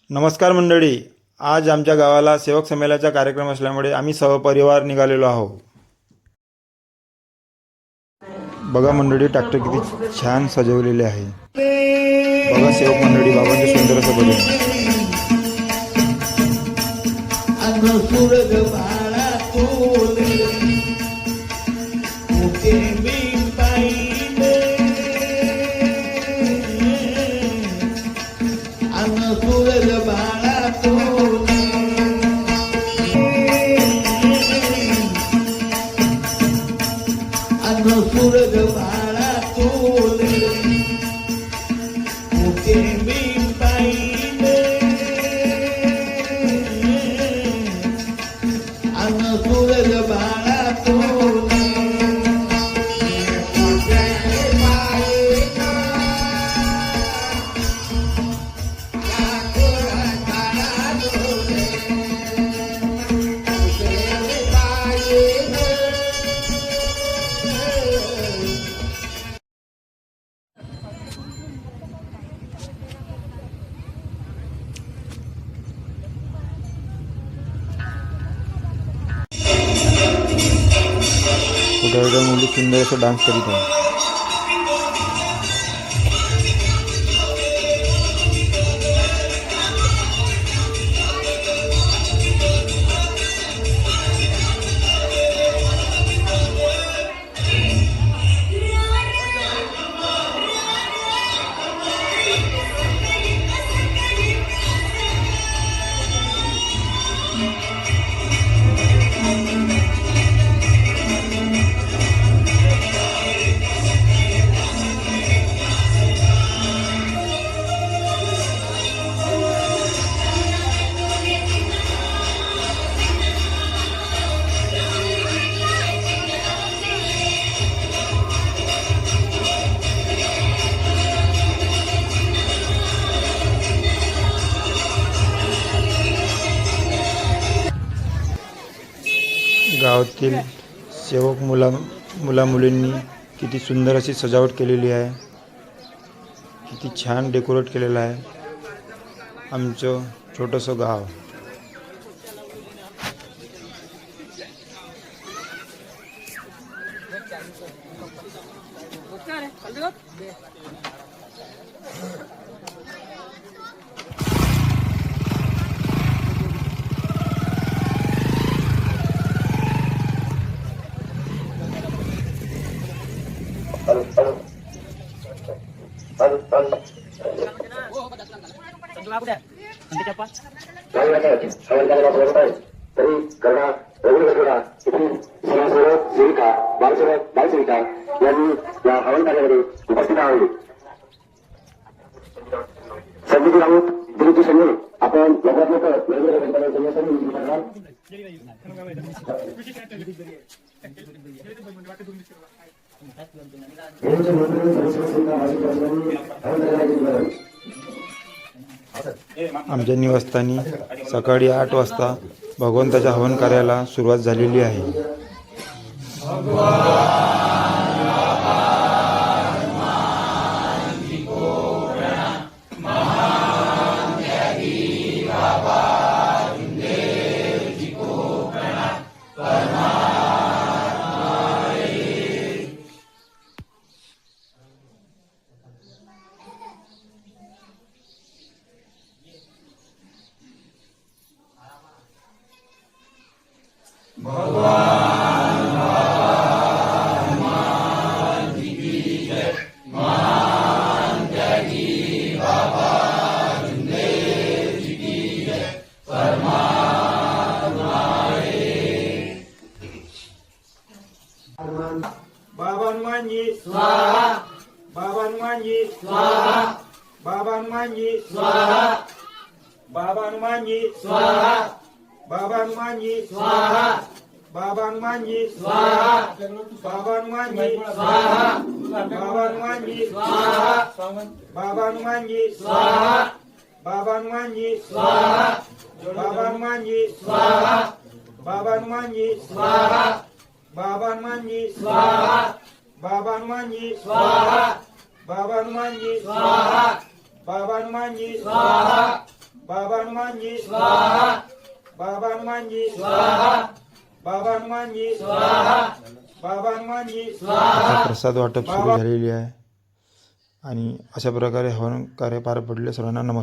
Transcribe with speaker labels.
Speaker 1: नमस्कार मंडळी. आज आमच्या गावाला सेवक संमेलनाचा कार्यक्रम असल्यामुळे आम्ही सहपरिवार निघालेलो आहोत. बघा मंडळी, ट्रॅक्टर किती छान सजवलेले आहे. बघा सेवक मंडळी, बाबांचे सुंदर असं भजन. छोट्या मुली सुंदर असं डान्स करीत आहे. गावातील सेवक मुला मुलींनी किती सुंदर अशी सजावट केलेली आहे. किती छान डेकोरेट केलेलं आहे आमचं छोटंसं गाव.
Speaker 2: संगीत राऊत दिलीची संगीत आपण
Speaker 1: आमच्या निवासस्थानी सकाळी 8 वाजता भगवंताच्या हवन कार्याला सुरुवात झालेली आहे.
Speaker 3: बाबा हनुमानजी स्वाहा, बाबा हनुमानजी स्वाहा, बाबा हनुमानजी स्वाहा, बाबा हनुमानजी स्वाहा, बाबा हनुमानजी स्वाहा, बाबा हनुमानजी स्वाहा, बाबा हनुमानजी स्वाहा, बाबा हनुमानजी स्वाहा, बाबा हनुमानजी स्वाहा, बाबा हनुमानजी स्वाहा, बाबा हनुमानजी स्वाहा, बाबा हनुमानजी स्वाहा, बाबा हनुमानजी स्वाहा, बाबा हनुमानजी स्वाहा, बाबा हनुमानजी स्वाहा, बाबा हनुमानजी स्वाहा, बाबा हनुमानजी स्वाहा बाबा हनुमानजी स्वाहा बाबा हनुमानजी स्वाहा बाबा हनुमानजी
Speaker 1: आता प्रसाद वाटप सुरू झालेली आहे आणि अशा प्रकारे हवन कार्य पार पडले. सर्वांना नमस्कार.